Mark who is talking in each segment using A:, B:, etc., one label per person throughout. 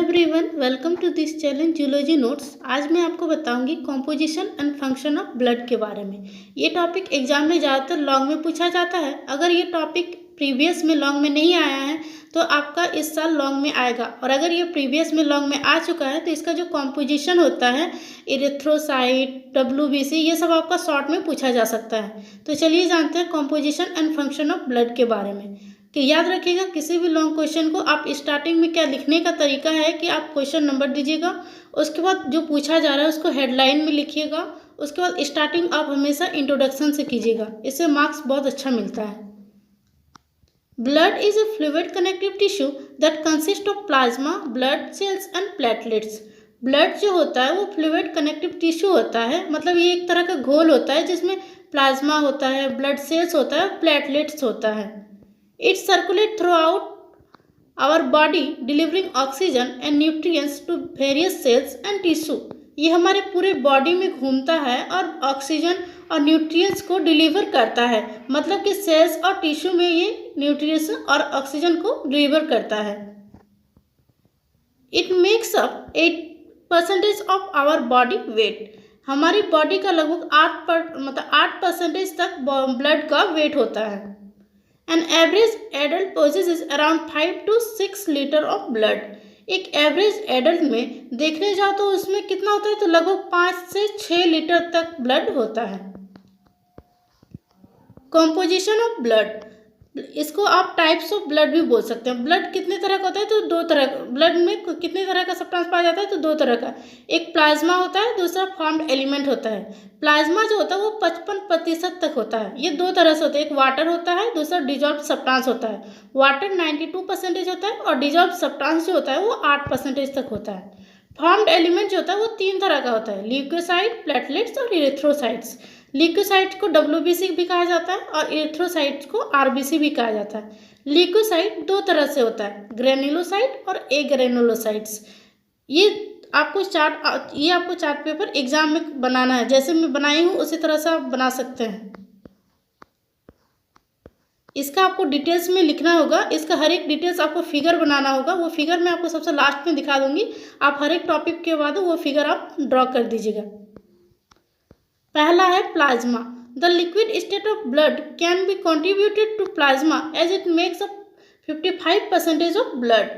A: Everyone, welcome to this channel zoology notes. आज मैं आपको बताऊंगी composition and function of blood के बारे में। ये टॉपिक एग्जाम में ज़्यादातर लॉन्ग में पूछा जाता है। अगर ये टॉपिक प्रीवियस में लॉन्ग में नहीं आया है तो आपका इस साल लॉन्ग में आएगा, और अगर ये प्रीवियस में लॉन्ग में आ चुका है तो इसका जो कॉम्पोजिशन होता है, इरिथ्रोसाइट, WBC, ये सब आपका शॉर्ट में पूछा जा सकता है। तो चलिए जानते हैं composition and function of blood के बारे में। कि याद रखिएगा, किसी भी लॉन्ग क्वेश्चन को आप स्टार्टिंग में क्या लिखने का तरीका है कि आप क्वेश्चन नंबर दीजिएगा, उसके बाद जो पूछा जा रहा है उसको हेडलाइन में लिखिएगा, उसके बाद स्टार्टिंग आप हमेशा इंट्रोडक्शन से कीजिएगा। इससे मार्क्स बहुत अच्छा मिलता है। Blood is a fluid connective tissue that consist of plasma, blood cells and platelets. Blood जो होता है वो फ्लूइड कनेक्टिव टिश्यू होता है, मतलब ये एक तरह का घोल होता है जिसमें प्लाज्मा होता है, ब्लड सेल्स होता है, प्लेटलेट्स होता है। It circulates throughout our body, delivering oxygen and nutrients to various cells and tissue. ये हमारे पूरे बॉडी में घूमता है और ऑक्सीजन और न्यूट्रिएंट्स को डिलीवर करता है, मतलब कि सेल्स और टिश्यू में ये न्यूट्रिएंट्स और ऑक्सीजन को डिलीवर करता है। It makes up 8% of our body weight. हमारी बॉडी का लगभग 8% तक ब्लड का वेट होता है। An average adult possesses around 5 to 6 litre of blood. एक एवरेज एडल्ट में देखने जाओ तो उसमें कितना होता है, तो लगभग 5 से 6 लीटर तक ब्लड होता है। कॉम्पोजिशन ऑफ ब्लड, इसको आप टाइप्स ऑफ ब्लड भी बोल सकते हैं। ब्लड कितने तरह का होता है, तो दो तरह। ब्लड में कितने तरह का सब्सटेंस पाया जाता है, तो दो तरह का। एक प्लाज्मा होता है, दूसरा फॉर्म्ड एलिमेंट होता है। प्लाज्मा जो होता है वो 55% तक होता है। ये दो तरह से होता है, एक वाटर होता है, दूसरा डिजॉल्व सब्सटेंस होता है। वाटर 92% होता है और डिजॉल्व सब्सटेंस जो होता है वो 8% तक होता है। फॉर्म्ड एलिमेंट जो होता है वो 3 तरह का होता है, ल्यूकोसाइट, प्लेटलेट्स और इरिथ्रोसाइट्स। ल्यूकोसाइट्स को WBC भी कहा जाता है और इरिथ्रोसाइट्स को RBC भी कहा जाता है। ल्यूकोसाइट 2 तरह से होता है, ग्रेनुलोसाइट और एग्रेनुलोसाइट्स। ये आपको चार्ट पेपर एग्जाम में बनाना है। जैसे मैं बनाई हूँ उसी तरह से आप बना सकते हैं। इसका आपको डिटेल्स में लिखना होगा, इसका हर एक डिटेल्स आपको फिगर बनाना होगा। वो फिगर मैं आपको सबसे लास्ट में दिखा दूंगी। आप हर एक टॉपिक के बाद वो फिगर आप ड्रॉ कर दीजिएगा। पहला है plasma. The liquid state of blood can be contributed to plasma as it makes up 55% of blood.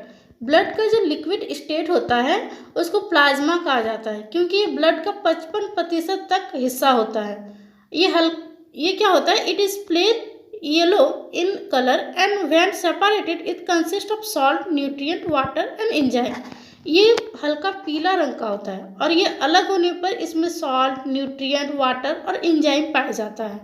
A: Blood का जो लिक्विड स्टेट होता है उसको प्लाज्मा कहा जाता है, क्योंकि ये ब्लड का 55% तक हिस्सा होता है। ये क्या होता है, it is plain yellow in colour and when separated it consist of salt, nutrient, water and enzyme. ये हल्का पीला रंग का होता है और ये अलग होने पर इसमें सॉल्ट, न्यूट्रिएंट, वाटर और एंजाइम पाया जाता है।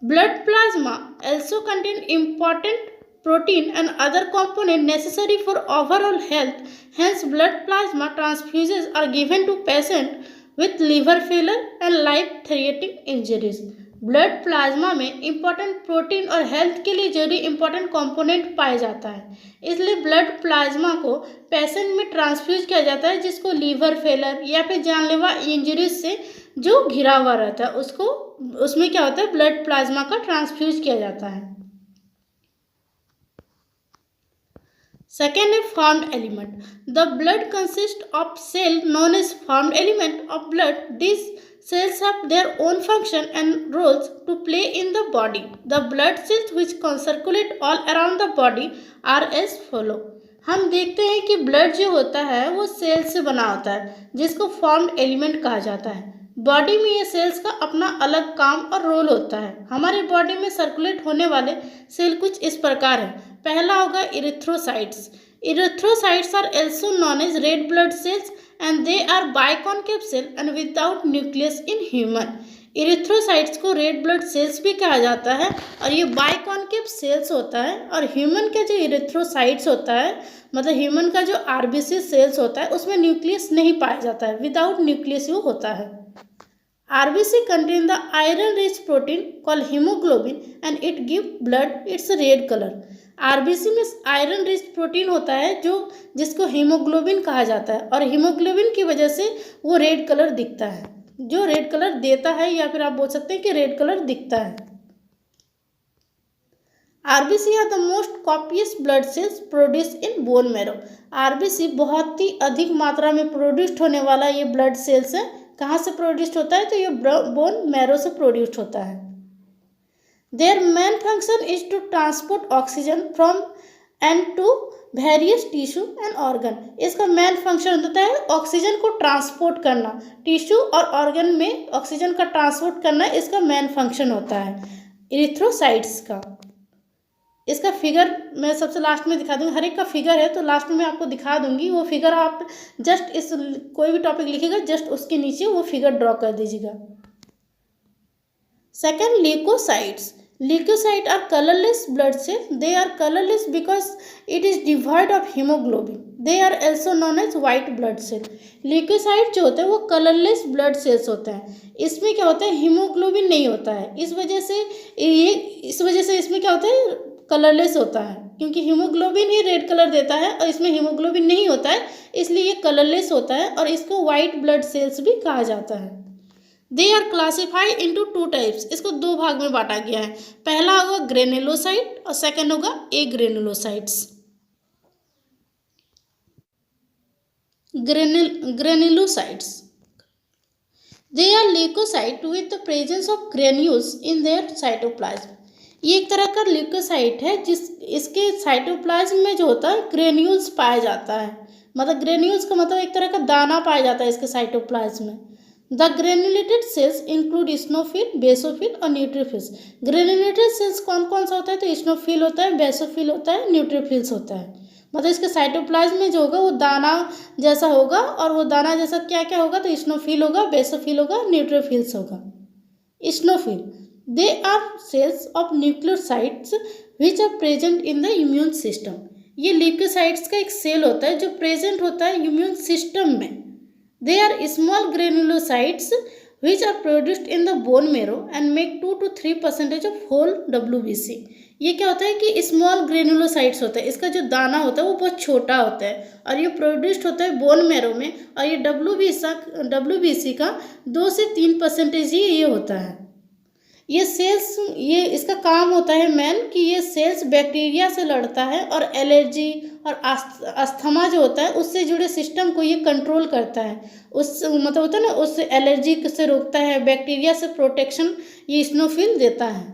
A: Blood plasma also contain important protein and other component necessary for overall health. Hence, blood plasma transfusions are given to patient with liver failure and life-threatening injuries. Blood plasma में important protein और health के लिए जरूरी important component पाया जाता है, इसलिए blood plasma को पेशेंट में ट्रांसफ्यूज किया जाता है जिसको लीवर फेलर या फिर जानलेवा इंजरीज से जो घिरा हुआ रहता है उसमें क्या होता है, ब्लड प्लाज्मा का ट्रांसफ्यूज किया जाता है। Second है formed element. The blood consists of cell known as formed element of blood. These cells have their own function and roles to play in the body. The blood cells which circulate all around the body are as follow. हम देखते हैं कि blood जो होता है वो cell से बना होता है जिसको फॉर्म्ड एलिमेंट कहा जाता है। बॉडी में ये सेल्स का अपना अलग काम और रोल होता है। हमारे बॉडी में सर्कुलेट होने वाले सेल कुछ इस प्रकार है। पहला होगा erythrocytes. Erythrocytes are also known as red blood cells and they are biconcave cell and without nucleus in human. Erythrocytes को रेड ब्लड सेल्स भी कहा जाता है और ये बाइकॉन्केव सेल्स होता है। और ह्यूमन का जो इरिथ्रोसाइट्स होता है, मतलब ह्यूमन का जो RBC सेल्स होता है उसमें न्यूक्लियस नहीं पाया जाता है, विदाउट न्यूक्लियस वो होता है। RBC contain the iron rich protein called hemoglobin and it give blood its red color. RBC में आयरन रिच प्रोटीन होता है जिसको हीमोग्लोबिन कहा जाता है और हीमोग्लोबिन की वजह से वो रेड कलर दिखता है, जो रेड कलर देता है या फिर आप बोल सकते हैं कि रेड कलर दिखता है। RBC are the most copious blood cells produce in bone marrow. RBC बहुत ही अधिक मात्रा में प्रोड्यूस्ड होने वाला ये ब्लड सेल्स है। कहाँ से प्रोड्यूस्ड होता है? तो ये बोन मैरो से प्रोड्यूस्ड होता है। Their main function is to transport oxygen from and to various tissue and organ. इसका मेन फंक्शन होता है ऑक्सीजन को ट्रांसपोर्ट करना, टिश्यू और ऑर्गन में ऑक्सीजन का ट्रांसपोर्ट करना इसका मेन फंक्शन होता है इरिथ्रोसाइट्स का। इसका फिगर मैं सबसे लास्ट में दिखा दूंगी, हर एक का फिगर है तो लास्ट में मैं आपको दिखा दूंगी। वो फिगर आप जस्ट इस कोई भी टॉपिक लिखिएगा जस्ट उसके नीचे वो फिगर ड्रॉ कर दीजिएगा। Second, leukocytes. Leukocytes are colorless blood cells. They are colorless because it is devoid of hemoglobin. They are also known as white blood cell. Leukocyte जो होते हैं वो कलरलेस ब्लड सेल्स होते हैं। इसमें क्या होता है? हीमोग्लोबिन नहीं होता है। इस वजह से इसमें क्या होता है? कलरलेस होता है, क्योंकि हीमोग्लोबिन ही रेड कलर देता है और इसमें हीमोग्लोबिन नहीं होता है, इसलिए ये कलरलेस होता है और इसको वाइट ब्लड सेल्स भी कहा जाता है। They are classified into two types. इसको दो भाग में बांटा गया है। पहला होगा ग्रेनुलोसाइट और सेकंड होगा agranulocytes. Granulocytes they are leucocyte with the presence of granules in their cytoplasm. ये एक तरह का ल्यूकोसाइट है इसके साइटोप्लाज्म में जो होता है ग्रेन्यूल्स पाया जाता है। मतलब ग्रेन्यूल्स का मतलब एक तरह का दाना पाया जाता है इसके साइटोप्लाज्म में। The granulated cells include eosinophil, basophil और न्यूट्रोफिल्स। ग्रेनुलेटेड सेल्स कौन कौन सा होता है? तो स्नोफिल होता है, बेसोफिल होता है, न्यूट्रोफिल्स होता है। मतलब इसके साइटोप्लाज्म में जो होगा वो दाना जैसा होगा और वो दाना जैसा क्या क्या होगा? तो स्नोफिल होगा, बेसोफिल होगा, न्यूट्रोफिल्स होगा। Eosinophil they are cells of nucleocytes which are present in the immune system. ये ल्यूकोसाइट्स का एक सेल होता है जो प्रेजेंट होता है इम्यून सिस्टम में। They are small granulocytes which are produced in the bone marrow and make 2 to 3% of whole WBC। ये क्या होता है कि स्मॉल ग्रेनुलोसाइट्स होता है, इसका जो दाना होता है वो बहुत छोटा होता है और ये प्रोड्यूस्ड होता है बोन मैरो में और ये WBC का 2 से 3% ही ये होता है। ये सेल्स ये इसका काम होता है मेन कि ये सेल्स बैक्टीरिया से लड़ता है और एलर्जी और अस्थमा जो होता है उससे जुड़े सिस्टम को ये कंट्रोल करता है। उस मतलब होता है ना, उससे एलर्जी से रोकता है, बैक्टीरिया से प्रोटेक्शन ये स्नोफिल देता है।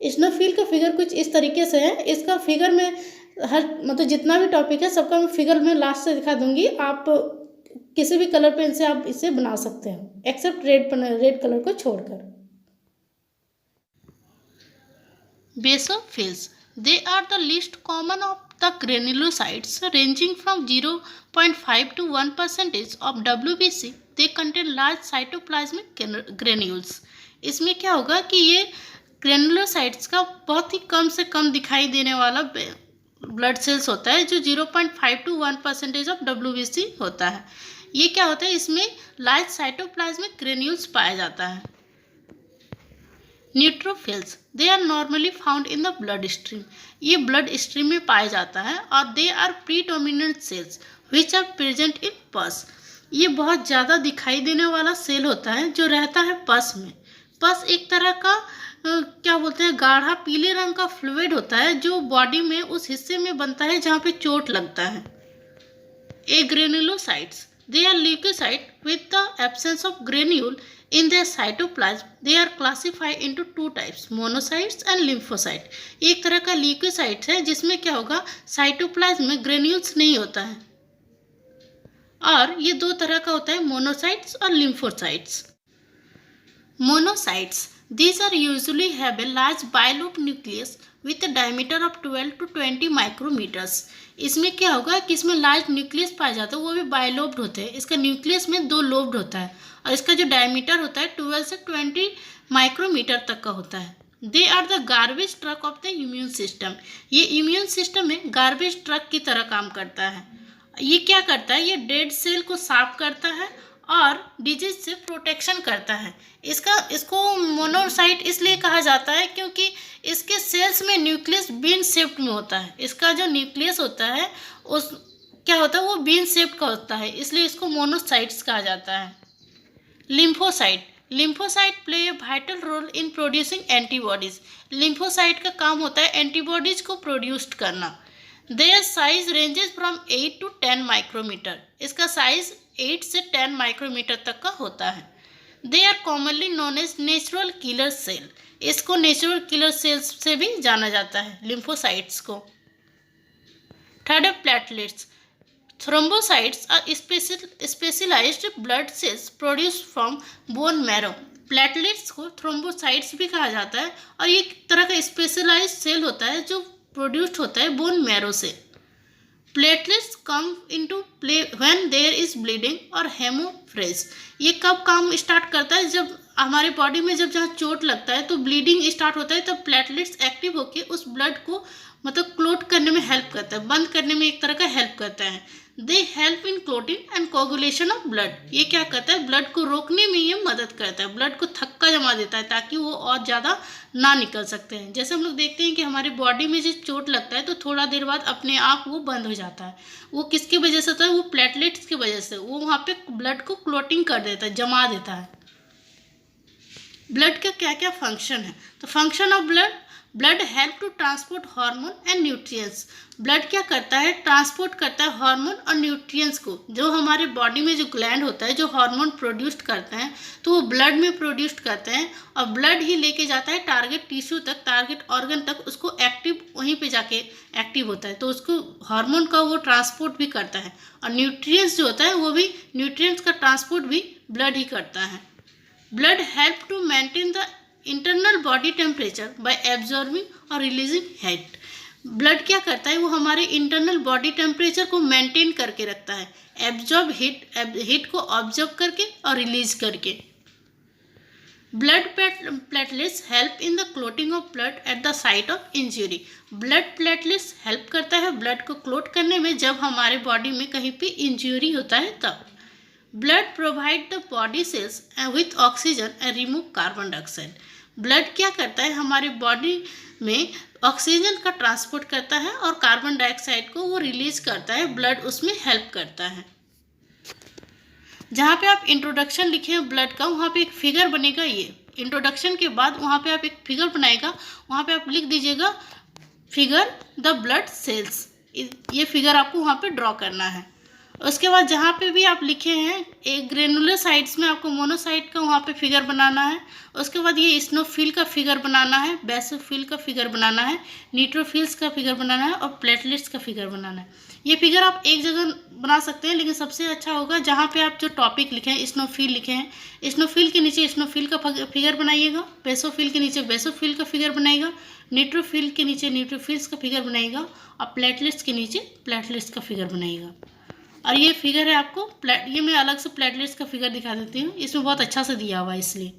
A: स्नोफिल का फिगर कुछ इस तरीके से है। इसका फिगर में हर मतलब जितना भी टॉपिक है सबका मैं फिगर में लास्ट से दिखा दूंगी। आप किसी भी कलर पेन से आप इसे बना सकते हैं एक्सेप्ट रेड कलर को छोड़कर। Basophils they are the least common of the granulocytes ranging from 0.5 to 1% of WBC। They contain large cytoplasmic granules. इसमें क्या होगा कि ये ग्रेनुलोसाइट्स का बहुत ही कम से कम दिखाई देने वाला ब्लड सेल्स होता है जो 0.5 to 1% ऑफ WBC होता है। ये क्या होता है? इसमें लार्ज साइटोप्लाज्मिक ग्रेन्यूल्स पाया जाता है। Neutrophils they are normally found in the blood stream. ये ब्लड स्ट्रीम में पाया जाता है और they are predominant cells which are present in pus. ये बहुत ज़्यादा दिखाई देने वाला सेल होता है जो रहता है पस में। पस एक तरह का क्या बोलते हैं गाढ़ा पीले रंग का फ्लूइड होता है जो बॉडी में उस हिस्से में बनता है जहाँ पे चोट लगता है। Agranulocytes they are leucocyte with the absence of granule in their cytoplasm. They are classified into two types, monocytes and lymphocyte. एक तरह का ल्यूकोसाइट है जिसमें क्या होगा साइटोप्लाज्म में ग्रेन्यूल्स नहीं होता है और ये दो तरह का होता है मोनोसाइट्स और lymphocytes. Monocytes these are usually have a large bilobed nucleus with a diameter of 12 to 20 micrometers. इसमें क्या होगा कि इसमें लार्ज न्यूक्लियस पाया जाता है, वो भी बायलोब्ड होते हैं। इसका न्यूक्लियस में 2 लोब्ड होता है और इसका जो डायमीटर होता है 12 से 20 माइक्रोमीटर तक का होता है। They are the garbage truck of the immune system. ये इम्यून सिस्टम में गार्बेज ट्रक की तरह काम करता है। ये क्या करता है? ये डेड सेल को साफ करता है और डिजीज से प्रोटेक्शन करता है। इसको मोनोसाइट इसलिए कहा जाता है क्योंकि इसके सेल्स में न्यूक्लियस बीन शेप्ड में होता है। इसका जो न्यूक्लियस होता है उस क्या होता है वो बीन शेप्ड का होता है, इसलिए इसको मोनोसाइट्स कहा जाता है। Lymphocyte lymphocyte play a vital role in producing antibodies. Lymphocyte का काम होता है एंटीबॉडीज को प्रोड्यूस करना। Their size ranges from 8 to 10 micrometer. इसका साइज 8 से 10 माइक्रोमीटर तक का होता है। They are commonly known as natural killer cell. इसको नेचुरल किलर सेल्स से भी जाना जाता है लिम्फोसाइट्स को। थर्ड है platelets. Thrombocytes are specialised blood cells produce from bone marrow. Platelets को थ्रोम्बोसाइट्स भी कहा जाता है और ये एक तरह का स्पेशलाइज्ड सेल होता है जो प्रोड्यूस्ड होता है बोन मैरो से। Platelets come into play when there is bleeding और हेमोफ्रेज। ये कब काम स्टार्ट करता है? जब हमारे बॉडी में जब जहाँ चोट लगता है तो ब्लीडिंग स्टार्ट होता है, तब प्लेटलेट्स एक्टिव होकर उस ब्लड को मतलब क्लोट करने में हेल्प करता है, बंद करने में एक तरह का हेल्प करता है। They help in clotting and coagulation of blood. ये क्या करता है? ब्लड को रोकने में ये मदद करता है, ब्लड को थक्का जमा देता है ताकि वो और ज़्यादा ना निकल सकते हैं। जैसे हम लोग देखते हैं कि हमारी बॉडी में जो चोट लगता है तो थोड़ा देर बाद अपने आप वो बंद हो जाता है। वो किसकी वजह से होता है? वो प्लेटलेट्स की वजह से। वो वहाँ पे ब्लड को क्लोटिंग कर देता है, जमा देता है। ब्लड का क्या क्या फंक्शन है? तो function of blood help to transport hormone and nutrients. Blood क्या करता है? ट्रांसपोर्ट करता है हार्मोन और न्यूट्रिएंट्स को। जो हमारे बॉडी में जो ग्लैंड होता है जो हार्मोन प्रोड्यूस करते हैं तो वो ब्लड में प्रोड्यूस करते हैं और ब्लड ही लेके जाता है टारगेट टिश्यू तक, टारगेट ऑर्गन तक, उसको एक्टिव वहीं पे जाके एक्टिव होता है। तो उसको हार्मोन का वो ट्रांसपोर्ट भी करता है और न्यूट्रिएंट्स जो होता है वो भी, न्यूट्रिएंट्स का ट्रांसपोर्ट भी ब्लड ही करता है। Blood help to maintain the internal body temperature by absorbing और रिलीजिंग हीट। ब्लड क्या करता है? वो हमारे इंटरनल बॉडी टेम्परेचर को मेंटेन करके रखता है, एब्जॉर्ब हीट को ऑब्जर्व करके और रिलीज करके। Blood platelets help in the clotting of blood at the site of injury. Blood platelets help करता है ब्लड को क्लोट करने में जब हमारे बॉडी में कहीं पे इंजरी होता है तब। Blood provide the body cells with oxygen and remove carbon dioxide. Blood क्या करता है? हमारे बॉडी में ऑक्सीजन का ट्रांसपोर्ट करता है और कार्बन डाइऑक्साइड को वो रिलीज करता है, ब्लड उसमें हेल्प करता है। जहाँ पे आप इंट्रोडक्शन लिखे हैं ब्लड का, वहाँ पे एक फिगर बनेगा। ये इंट्रोडक्शन के बाद वहाँ पे आप एक फिगर बनाएगा, वहाँ पे आप लिख दीजिएगा फिगर द ब्लड सेल्स। ये फिगर आपको वहाँ पे ड्रॉ करना है। उसके बाद जहाँ पे भी आप लिखे हैं एक ग्रेनुलर साइट्स में आपको मोनोसाइट का वहाँ पे फिगर बनाना है। उसके बाद ये स्नोफिल का फिगर बनाना है, बेसोफिल का फिगर बनाना है, न्यूट्रोफिल्स का फिगर बनाना है और प्लेटलेट्स का फिगर बनाना है। ये फिगर आप एक जगह बना सकते हैं, लेकिन सबसे अच्छा होगा जहाँ पे आप जो टॉपिक लिखे हैं, स्नोफिल लिखे हैं, स्नोफिल के नीचे स्नोफिल का फिगर बनाइएगा, बेसोफिल के नीचे बेसोफिल का फिगर बनाइएगा, न्यूट्रोफिल के नीचे न्यूट्रोफिल्स का फिगर बनाइएगा और प्लेटलेट्स के नीचे प्लेटलेट्स का फिगर बनाइएगा। और ये फिगर है आपको ये मैं अलग से प्लेटलेट्स का फिगर दिखा देती हूँ, इसमें बहुत अच्छा से दिया हुआ है इसलिए।